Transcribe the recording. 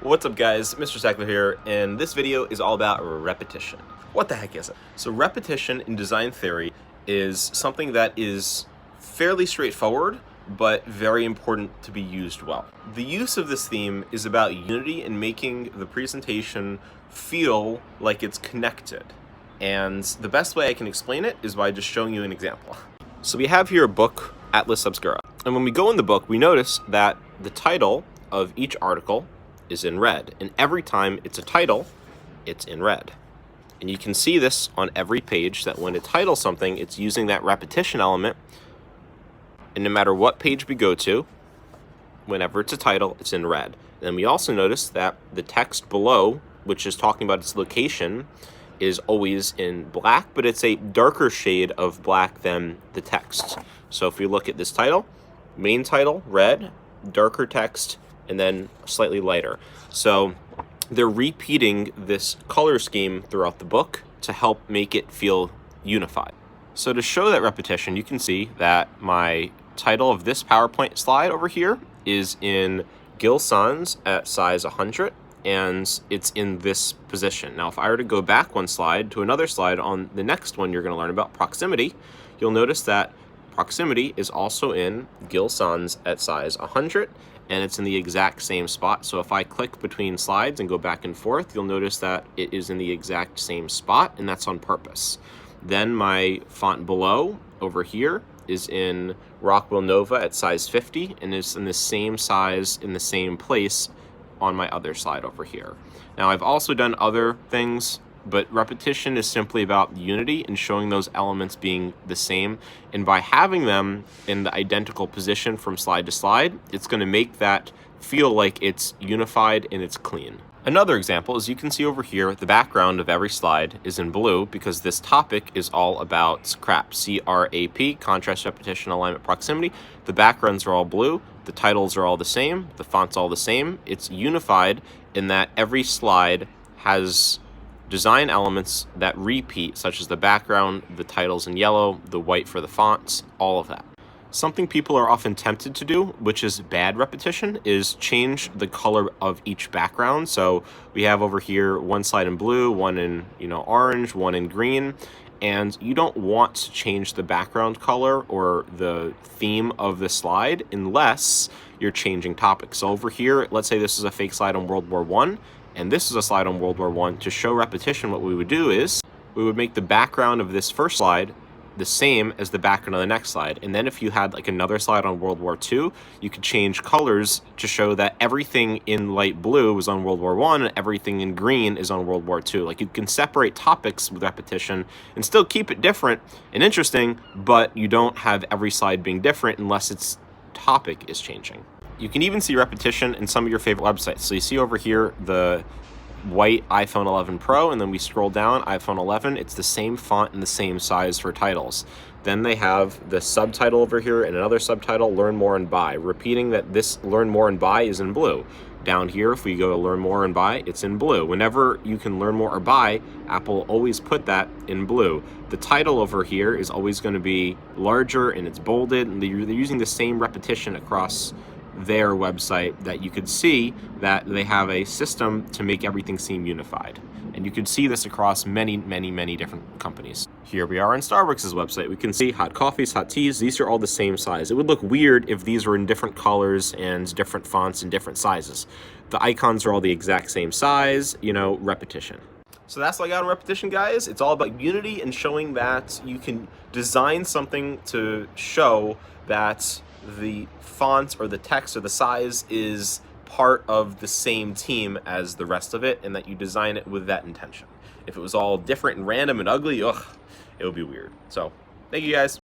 What's up guys, Mr. Sackler here, and this video is all about repetition. What the heck is it? So repetition in design theory is something that is fairly straightforward, but very important to be used well. The use of this theme is about unity and making the presentation feel like it's connected. And the best way I can explain it is by just showing you an example. So we have here a book, Atlas Obscura. And when we go in the book, we notice that the title of each article is in red, and every time it's a title, it's in red. And you can see this on every page, that when it titles something, it's using that repetition element, and no matter what page we go to, whenever it's a title, it's in red. And then we also notice that the text below, which is talking about its location, is always in black, but it's a darker shade of black than the text. So if we look at this title, main title, red, darker text, and then slightly lighter. So they're repeating this color scheme throughout the book to help make it feel unified. So to show that repetition, you can see that my title of this PowerPoint slide over here is in Gill Sans at size 100, and it's in this position. Now, if I were to go back one slide to another slide on the next one, you're going to learn about proximity. You'll notice that proximity is also in Gill Sans at size 100, and it's in the exact same spot. So if I click between slides and go back and forth, you'll notice that it is in the exact same spot, and that's on purpose. Then my font below over here is in Rockwell Nova at size 50, and is in the same size in the same place on my other slide over here. Now, I've also done other things, but repetition is simply about unity and showing those elements being the same. And by having them in the identical position from slide to slide, it's going to make that feel like it's unified and it's clean. Another example is you can see over here, the background of every slide is in blue because this topic is all about CRAP, C-R-A-P, contrast, repetition, alignment, proximity. The backgrounds are all blue, the titles are all the same, the font's all the same. It's unified in that every slide has design elements that repeat, such as the background, the titles in yellow, the white for the fonts, all of that. Something people are often tempted to do, which is bad repetition, is change the color of each background. So we have over here one slide in blue, one in orange, one in green, and you don't want to change the background color or the theme of the slide unless you're changing topics. So over here, let's say this is a fake slide on World War I, and this is a slide on World War I. To show repetition, what we would do is we would make the background of this first slide the same as the background of the next slide. And then if you had like another slide on World War II, you could change colors to show that everything in light blue was on World War I and everything in green is on World War II. Like, you can separate topics with repetition and still keep it different and interesting, but you don't have every slide being different unless its topic is changing. You can even see repetition in some of your favorite websites. So you see over here the white iPhone 11 Pro, and then we scroll down, iPhone 11, it's the same font and the same size for titles. Then they have the subtitle over here and another subtitle, Learn More and Buy, repeating that this Learn More and Buy is in blue. Down here, if we go to Learn More and Buy, it's in blue. Whenever you can learn more or buy, Apple always put that in blue. The title over here is always going to be larger and it's bolded, and they're using the same repetition across their website, that you could see that they have a system to make everything seem unified. And you could see this across many different companies. Here we are on Starbucks' website. We can see hot coffees, hot teas. These are all the same size. It would look weird if these were in different colors and different fonts and different sizes. The icons are all the exact same size, repetition. So that's all I got on repetition, guys. It's all about unity and showing that you can design something to show that the font or the text or the size is part of the same team as the rest of it, and that you design it with that intention. If it was all different and random and ugly, it would be weird. So thank you guys.